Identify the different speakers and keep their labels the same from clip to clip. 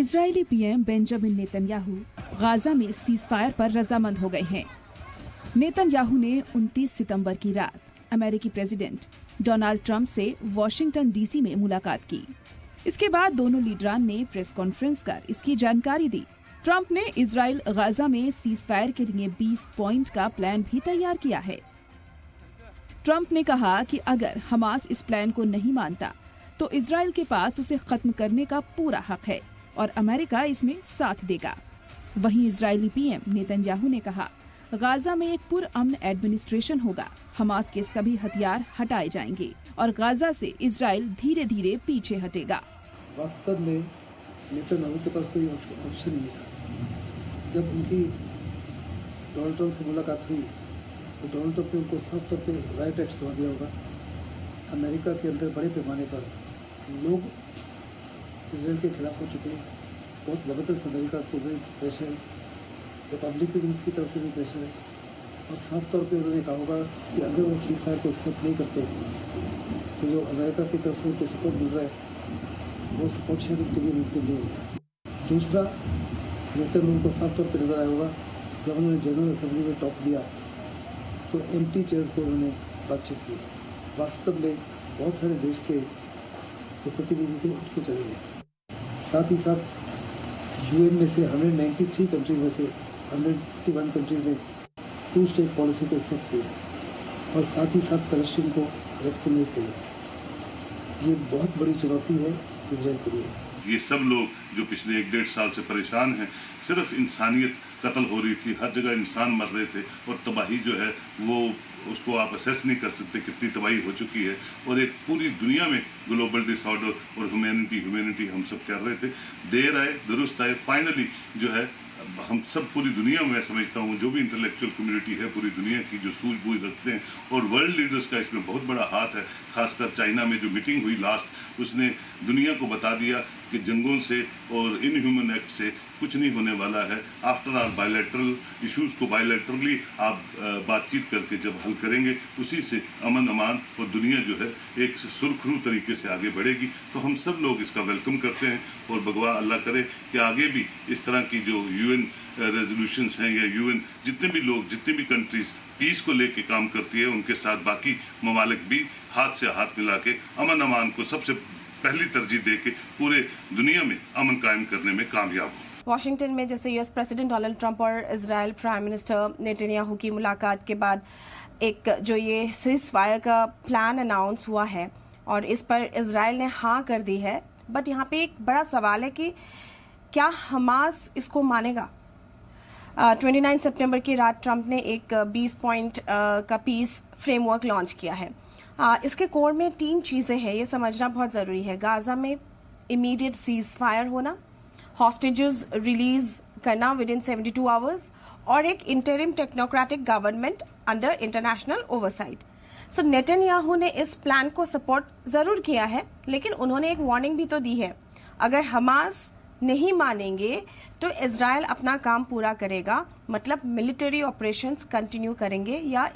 Speaker 1: Israeli PM Benjamin Netanyahu Gaza में ceasefire पर रजामंद हो गए हैं। नेतन्याहू ने 29 सितंबर की रात अमेरिकी प्रेसिडेंट डोनाल्ड ट्रंप से वॉशिंगटन डीसी में मुलाकात की। इसके बाद दोनों लीडरान ने प्रेस कॉन्फ्रेंस कर इसकी जानकारी दी। ट्रंप ने इजराइल गाजा में सीजफायर के लिए 20 पॉइंट का प्लान भी तैयार किया है। ट्रंप ने कहा कि अगर हमास इस प्लान को नहीं मानता तो इजराइल के पास उसे खत्म करने का पूरा हक है और अमेरिका इसमें साथ देगा। वहीं इजरायली पीएम नेतन्याहू ने कहा, गाजा में एक पुरअमन एडमिनिस्ट्रेशन होगा, हमास के सभी हथियार हटाए जाएंगे और गाजा से इजराइल धीरे धीरे पीछे हटेगा।
Speaker 2: वास्तव में नेतन्याहू के पास कोई ऑप्शन नहीं था। जब उनकी डोनाल्ड ट्रंप से मुलाकात हुई तो डोनाल्ड ट्रंप ने उनको साफ तौर पर राइट एक्ट सुना दिया होगा। अमेरिका के अंदर बड़े पैमाने पर लोग इसराइल के खिलाफ हो चुके हैं। बहुत ज़बरदस्त अमेरिका के भी प्रेशर है, रिपब्लिकन की तरफ से भी प्रेशर है और साफ तौर पे उन्होंने कहा होगा कि अगर वो सीजफायर को एक्सेप्ट नहीं करते तो जो अमेरिका की तरफ से उनको सपोर्ट मिल रहा है वो सपोर्ट शेयर के लिए बिल्कुल नहीं होगा। दूसरा, नेतन्याहू को साफ तौर पर नजर आया होगा जब उन्होंने जनरल असेंबली में टॉप दिया तो एम्प्टी चेयर्स को उन्होंने बातचीत की। वास्तव में बहुत सारे देश के जो प्रतिनिधि थे उठ के चले गए। साथ ही साथ यूएन में से 193 कंट्रीज में से 151 कंट्रीज ने 2 स्टेट पॉलिसी को एक्सेप्ट किया और साथ ही साथ पैलेस्टीन को रिकॉग्नाइज किया। ये बहुत बड़ी चुनौती है इजराइल के लिए।
Speaker 3: ये सब लोग जो पिछले 1-1.5 साल से परेशान हैं, सिर्फ इंसानियत कत्ल हो रही थी, हर जगह इंसान मर रहे थे और तबाही जो है वो उसको आप असेस नहीं कर सकते कितनी तबाही हो चुकी है। और एक पूरी दुनिया में ग्लोबल डिसऑर्डर और ह्यूमैनिटी हम सब कर रहे थे। देर आए दुरुस्त आए, फाइनली जो है हम सब पूरी दुनिया में, मैं समझता हूँ जो भी इंटेलेक्चुअल कम्युनिटी है पूरी दुनिया की जो सूझबूझ रखते हैं और वर्ल्ड लीडर्स का इसमें बहुत बड़ा हाथ है। खासकर चाइना में जो मीटिंग हुई लास्ट, उसने दुनिया को बता दिया कि जंगों से और इनह्यूमन एक्ट से कुछ नहीं होने वाला है। आफ्टर ऑल बायलैटरल इश्यूज को बायलैटरली आप बातचीत करके जब हल करेंगे, उसी से अमन अमान और दुनिया जो है एक सुरखरू तरीके से आगे बढ़ेगी। तो हम सब लोग इसका वेलकम करते हैं और भगवान अल्लाह करे कि आगे भी इस तरह की जो यूएन रेजोल्यूशंस हैं या यूएन जितने भी लोग, जितनी भी कंट्रीज पीस को लेके काम करती है, उनके साथ बाकी ममालिक भी हाथ से हाथ मिला के अमन अमान को सबसे पहली तरजीह दे के पूरे दुनिया में अमन कायम करने में कामयाब हो।
Speaker 4: वॉशिंगटन में जैसे यूएस प्रेसिडेंट डोनाल्ड ट्रंप और इजराइल प्राइम मिनिस्टर नेतन्याहू की मुलाकात के बाद एक जो ये सीजफायर का प्लान अनाउंस हुआ है और इस पर इजराइल ने हाँ कर दी है, बट यहाँ पे एक बड़ा सवाल है कि क्या हमास इसको मानेगा। 29 सितंबर की रात ट्रंप ने एक 20 पॉइंट का पीस फ्रेमवर्क लॉन्च किया है। इसके कोर में 3 चीज़ें हैं, ये समझना बहुत ज़रूरी है। गाजा में इमीडिएट सीज फायर होना, हॉस्टेजेस रिलीज करना विद इन 72 आवर्स और एक interim technocratic government under international oversight. So Netanyahu ने इस प्लान को सपोर्ट ज़रूर किया है, लेकिन उन्होंने एक वार्निंग भी तो दी है, अगर हमास नहीं मानेंगे तो इजराइल अपना काम पूरा करेगा, मतलब मिलिट्री ऑपरेशंस कंटिन्यू करेंगे या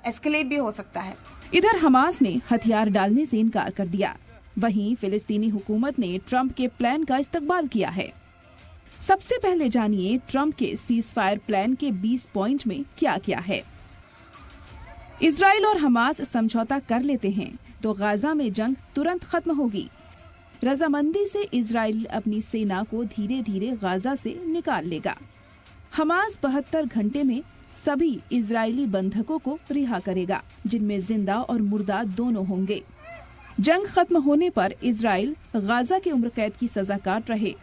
Speaker 4: एस्केलेट भी हो सकता है।
Speaker 1: इधर हमास ने हथियार डालने से इनकार कर दिया। वहीं फिलिस्तीनी हुकूमत ने ट्रंप के प्लान का इस्तकबाल किया है। सबसे पहले जानिए ट्रंप के सीजफायर प्लान के 20 पॉइंट में क्या क्या है। इजराइल और हमास समझौता कर लेते हैं तो गाजा में जंग तुरंत खत्म होगी। रजामंदी से इजराइल अपनी सेना को धीरे धीरे गाजा से निकाल लेगा। हमास 72 घंटे में सभी इजरायली बंधकों को रिहा करेगा, जिनमें जिंदा और मुर्दा दोनों होंगे। जंग खत्म होने पर इजराइल गाजा के उम्र कैद की सजा काट रहे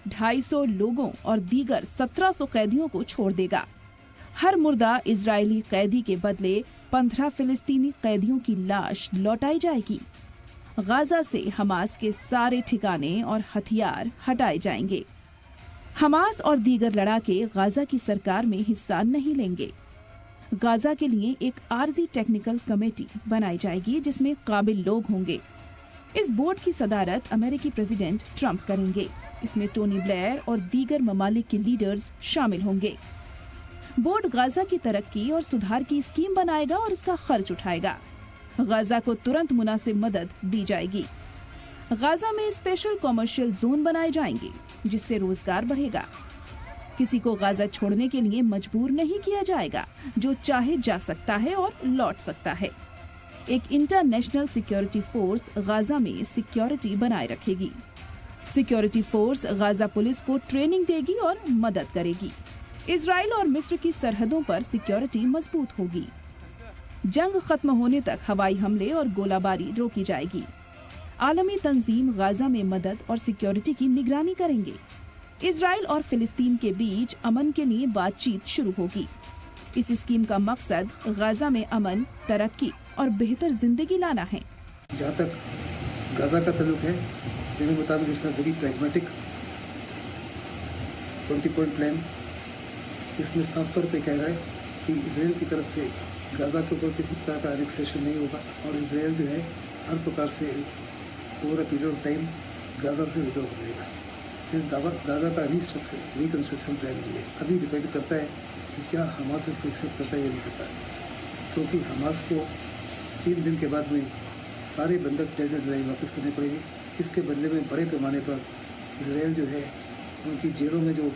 Speaker 1: 250 लोगों और दीगर 1700 कैदियों को छोड़ देगा। हर मुर्दा इजरायली कैदी के बदले 15 फिलिस्तीनी कैदियों की लाश लौटाई जाएगी। गाजा से हमास के सारे ठिकाने और हथियार हटाए जाएंगे। हमास और दीगर लड़ाके गाजा की सरकार में हिस्सा नहीं लेंगे। गाजा के लिए एक आरजी टेक्निकल कमेटी बनाई जाएगी जिसमें काबिल लोग होंगे। इस बोर्ड की सदारत अमेरिकी प्रेसिडेंट ट्रंप करेंगे। इसमें टोनी ब्लेयर और दीगर ममालिक के लीडर्स शामिल होंगे। बोर्ड गाजा की तरक्की और सुधार की स्कीम बनाएगा और इसका खर्च उठाएगा। गाजा को तुरंत मुनासिब मदद दी जाएगी। गाजा में स्पेशल कमर्शियल जोन बनाए जाएंगे। जिससे रोजगार बढ़ेगा। किसी को गाजा छोड़ने के लिए मजबूर नहीं किया जाएगा, जो चाहे जा सकता है और लौट सकता है। एक इंटरनेशनल सिक्योरिटी फोर्स गाजा में सिक्योरिटी बनाए रखेगी। सिक्योरिटी फोर्स गाजा पुलिस को ट्रेनिंग देगी और मदद करेगी। इजराइल और मिस्र की सरहदों पर सिक्योरिटी मजबूत होगी। जंग खत्म होने तक हवाई हमले और गोलाबारी रोकी जाएगी। आलमी तंजीम गाजा में मदद और सिक्योरिटी की निगरानी करेंगे। इजराइल और फिलिस्तीन के बीच अमन के लिए बातचीत शुरू होगी। इस स्कीम का मकसद गाजा में अमन, तरक्की और बेहतर जिंदगी लाना है।
Speaker 2: जहाँ तक गाजा का ताल्लुक है, मेरे मुताबिक it's a very pragmatic 20 point plan. इसमें साफ तौर पे कह रहा है कि इजराइल की तरफ से गाजा के ऊपर किसी तरह का एनेक्सेशन नहीं होगा और इजराइल जो है हर प्रकार से over a period of time Gaza से विड्रॉ हो जाएगा। फिर गाजा का रिकंस्ट्रक्शन प्लान भी है। अभी डिपेंड करता है कि क्या हमास इसको एक्सेप्ट करता है या नहीं करता है, क्योंकि हमास को 3 दिन के बाद में सारे बंधक डेड ड्राइव वापस करने पड़ेंगे। इसके बदले में बड़े पैमाने पर इजराइल जो है उनकी जेलों में जो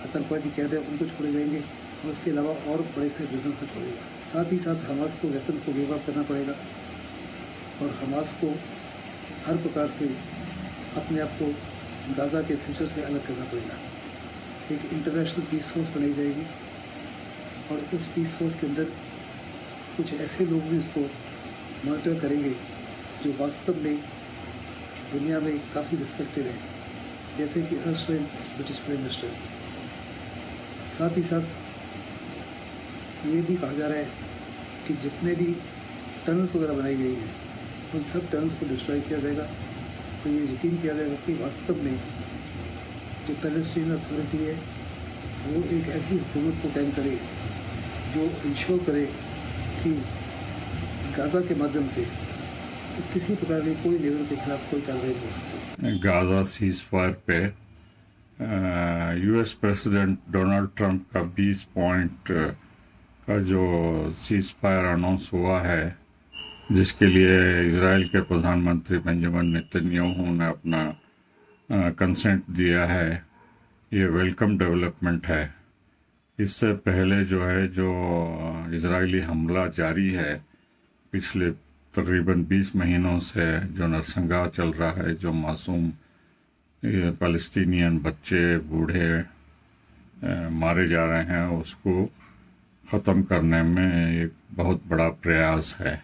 Speaker 2: आतंकवादी कैद है उनको छोड़े जाएंगे और उसके अलावा और बड़े सारे बिजनेस को छोड़ेगा। साथ ही साथ हमास को वेपन को गिव अप करना पड़ेगा और हमास को हर प्रकार से अपने आप को गाजा के फ्यूचर से अलग करना पड़ेगा। एक इंटरनेशनल पीस फोर्स बनाई जाएगी और इस पीस फोर्स के अंदर कुछ ऐसे लोग भी उसको मॉनिटर करेंगे जो वास्तव में दुनिया में काफ़ी रिस्पेक्टेड है, जैसे कि अर्स्टाइन ब्रिटिश प्राइम मिनिस्टर। साथ ही साथ ये भी कहा जा रहा है कि जितने भी टनल्स वगैरह बनाई गई हैं उन सब टनल्स को डिस्ट्रॉय किया जाएगा। तो ये यकीन किया जाएगा कि वास्तव में जो पैलेस्टीन अथॉरिटी है वो एक ऐसी हुकूमत को कायम करे जो इंश्योर करे कि गाजा के माध्यम से किसी प्रकार की कोई लेवल के खिलाफ कोई कार्रवाई नहीं हो सकती।
Speaker 5: गाजा सीज फायर पे यूएस प्रेसिडेंट डोनाल्ड ट्रंप का 20 पॉइंट का जो सीज फायर अनाउंस हुआ है, जिसके लिए इजराइल के प्रधानमंत्री बेंजामिन नेतन्याहू ने अपना कंसेंट दिया है, ये वेलकम डेवलपमेंट है। इससे पहले जो है जो इजरायली हमला जारी है पिछले तकरीबन 20 महीनों से, जो नरसंहार चल रहा है, जो मासूम फ़लस्तीनियन बच्चे बूढ़े मारे जा रहे हैं, उसको ख़त्म करने में एक बहुत बड़ा प्रयास है।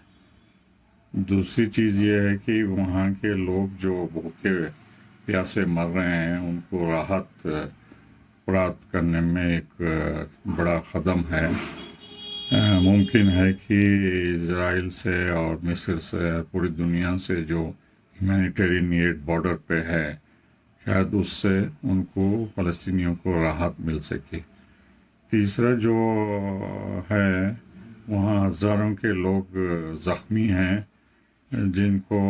Speaker 5: दूसरी चीज़ ये है कि वहाँ के लोग जो भूखे प्यासे मर रहे हैं उनको राहत प्राप्त करने में एक बड़ा कदम है। मुमकिन है कि इजराइल से और मिस्र से, पूरी दुनिया से जो ह्यूमैनिटेरियन एड बॉर्डर पे है, शायद उससे उनको फ़लस्तीनियों को राहत मिल सके। तीसरा जो है, वहाँ हज़ारों के लोग ज़ख्मी हैं जिनको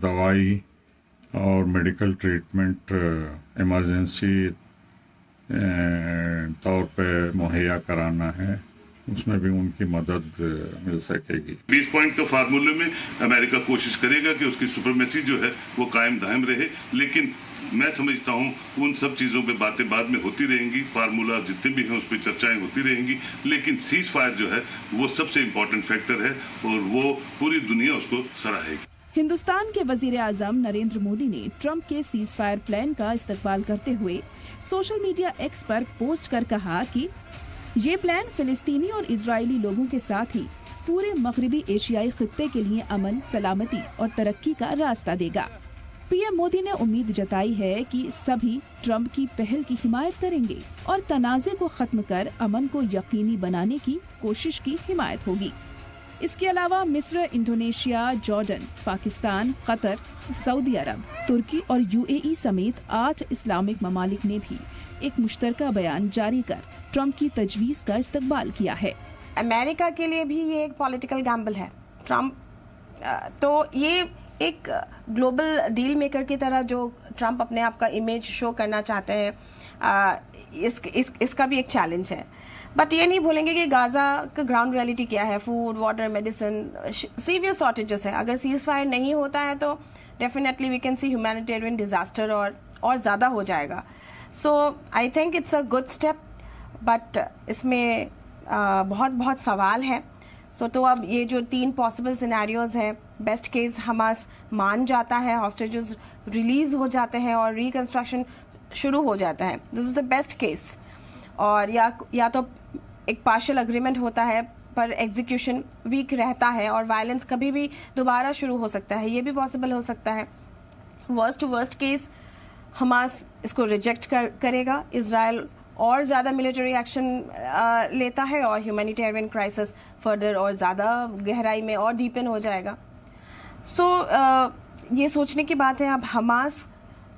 Speaker 5: दवाई और मेडिकल ट्रीटमेंट इमरजेंसी तौर पे मुहैया कराना है, उसमें भी उनकी मदद मिल सकेगी।
Speaker 3: 20 पॉइंट के फार्मूले में अमेरिका कोशिश करेगा कि उसकी सुप्रीमेसी जो है वो कायम दायम रहे, लेकिन मैं समझता हूँ उन सब चीज़ों पे बातें बाद में होती रहेंगी, फार्मूला जितने भी हैं उस पर चर्चाएं होती रहेंगी, लेकिन सीज फायर जो है वो सबसे इम्पोर्टेंट फैक्टर है और वो पूरी दुनिया उसको सराहेगी।
Speaker 1: हिंदुस्तान के वजीर आजम नरेंद्र मोदी ने ट्रंप के सीज फायर प्लान का इस्तकबाल करते हुए सोशल मीडिया एक्स पर पोस्ट कर कहा कि ये प्लान फिलिस्तीनी और इजरायली लोगों के साथ ही पूरे मगरबी एशियाई खित्ते के लिए अमन, सलामती और तरक्की का रास्ता देगा। पीएम मोदी ने उम्मीद जताई है कि सभी ट्रंप की पहल की हिमायत करेंगे और तनाज़े को खत्म कर अमन को यकीनी बनाने की कोशिश की हिमायत होगी। इसके अलावा मिस्र, Indonesia, Jordan, Pakistan, Qatar, Saudi Arab, तुर्की और यूएई समेत 8 इस्लामिक ममालिक ने भी एक मुश्तरका बयान जारी कर ट्रंप की तजवीज़ का इस्तकबाल किया है।
Speaker 4: अमेरिका के लिए भी ये एक पॉलिटिकल गैम्बल है। ट्रंप तो ये एक ग्लोबल डील मेकर की तरह जो ट्रंप अपने आप का इमेज शो करना चाहते हैं, इसका भी एक चैलेंज है। बट ये नहीं भूलेंगे कि गाजा का ग्राउंड रियलिटी क्या है। Food, water, medicine, severe shortages है। अगर सीज फायर नहीं होता है तो definitely we can see humanitarian disaster और और ज़्यादा हो जाएगा। So I think it's a good step, but इसमें बहुत सवाल है। तो अब ये जो 3 पॉसिबल सिनेरियोज हैं, बेस्ट केस हमास मान जाता है, हॉस्टेजेस रिलीज हो जाते हैं और रिकंस्ट्रक्शन शुरू हो जाता है, this is the best case. और या तो एक पार्शियल अग्रीमेंट होता है पर एग्जीक्यूशन वीक रहता है और वायलेंस कभी भी दोबारा शुरू हो सकता है, ये भी पॉसिबल हो सकता है। Worst to worst case Hamas इसको रिजेक्ट करेगा, इजराइल और ज़्यादा मिलिट्री एक्शन लेता है और ह्यूमैनिटेरियन क्राइसिस फर्दर और ज़्यादा गहराई में और डीपन हो जाएगा। ये सोचने की बात है अब हमास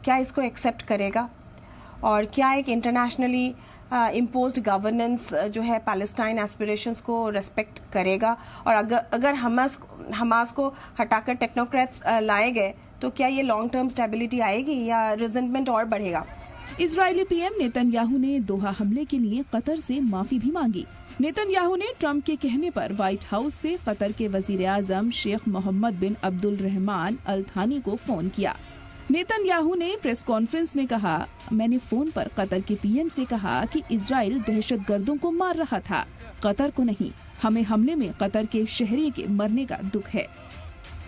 Speaker 4: क्या इसको एक्सेप्ट करेगा और क्या एक इंटरनेशनली इम्पोज्ड गवर्नेंस जो है पैलेस्टाइन एस्पिरेशंस को रेस्पेक्ट करेगा, और अगर हमास को हटाकर टेक्नोक्रेट्स लाए गए तो क्या ये लॉन्ग टर्म स्टेबिलिटी आएगी या रिजेंटमेंट और बढ़ेगा।
Speaker 1: इजरायली पीएम नेतन्याहू ने दोहा हमले के लिए कतर से माफी भी मांगी। नेतन्याहू ने ट्रंप के कहने पर व्हाइट हाउस से कतर के वजीर आजम शेख मोहम्मद बिन अब्दुल रहमान अल थानी को फोन किया। नेतन्याहू ने प्रेस कॉन्फ्रेंस में कहा, मैंने फोन पर कतर के पीएम से कहा कि इजराइल दहशतगर्दों को मार रहा था, कतर को नहीं। हमें हमले में कतर के शहरी के मरने का दुख है।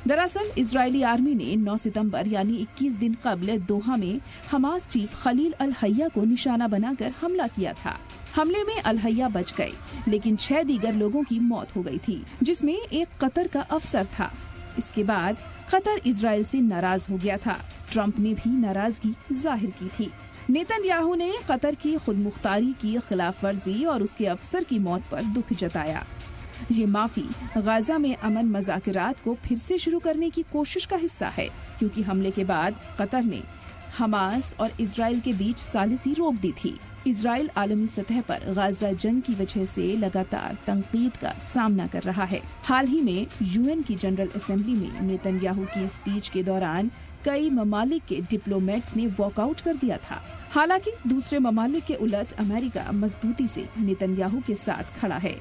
Speaker 1: दरअसल इजरायली आर्मी ने 9 सितंबर यानी 21 दिन कबल दोहा में हमास चीफ खलील अल हैया को निशाना बनाकर हमला किया था। हमले में अल हैया बच गए, लेकिन 6 दीगर लोगों की मौत हो गई थी, जिसमें एक कतर का अफसर था। इसके बाद कतर इजराइल से नाराज हो गया था। ट्रंप ने भी नाराजगी जाहिर की थी। नेतन्याहू ने कतर की खुदमुख्तारी की खिलाफ वर्जी और उसके अफसर की मौत पर दुख जताया। ये माफी गाजा में अमन मज़ाकरात को फिर से शुरू करने की कोशिश का हिस्सा है, क्योंकि हमले के बाद कतर ने हमास और इजराइल के बीच सालिसी रोक दी थी। इजराइल आलमी सतह पर गाजा जंग की वजह से लगातार तंकीद का सामना कर रहा है। हाल ही में यूएन की जनरल असेंबली में नेतन्याहू की स्पीच के दौरान कई ममालिक के डिप्लोमेट्स ने वॉकआउट कर दिया था। हालांकि दूसरे ममालिक के उलट अमेरिका मजबूती से नेतन्याहू के साथ खड़ा है।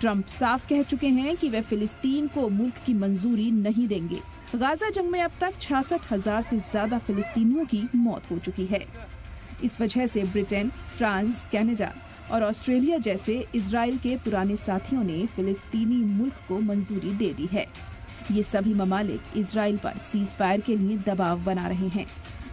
Speaker 1: ट्रंप साफ कह चुके हैं कि वे फिलिस्तीन को मुल्क की मंजूरी नहीं देंगे। गाजा जंग में अब तक 66,000 से ज्यादा फिलिस्तीनियों की मौत हो चुकी है। इस वजह से ब्रिटेन, फ्रांस, कनाडा और ऑस्ट्रेलिया जैसे इजराइल के पुराने साथियों ने फिलिस्तीनी मुल्क को मंजूरी दे दी है। ये सभी ममालिक इजराइल पर सीज फायर के लिए दबाव बना रहे हैं।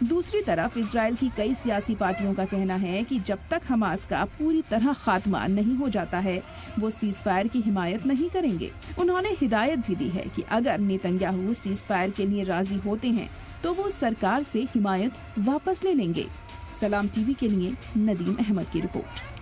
Speaker 1: दूसरी तरफ इजराइल की कई सियासी पार्टियों का कहना है कि जब तक हमास का पूरी तरह खात्मा नहीं हो जाता है, वो सीज फायर की हिमायत नहीं करेंगे। उन्होंने हिदायत भी दी है कि अगर नेतन्याहू सीज फायर के लिए राजी होते हैं तो वो सरकार से हिमायत वापस ले लेंगे। सलाम टीवी के लिए नदीम अहमद की रिपोर्ट।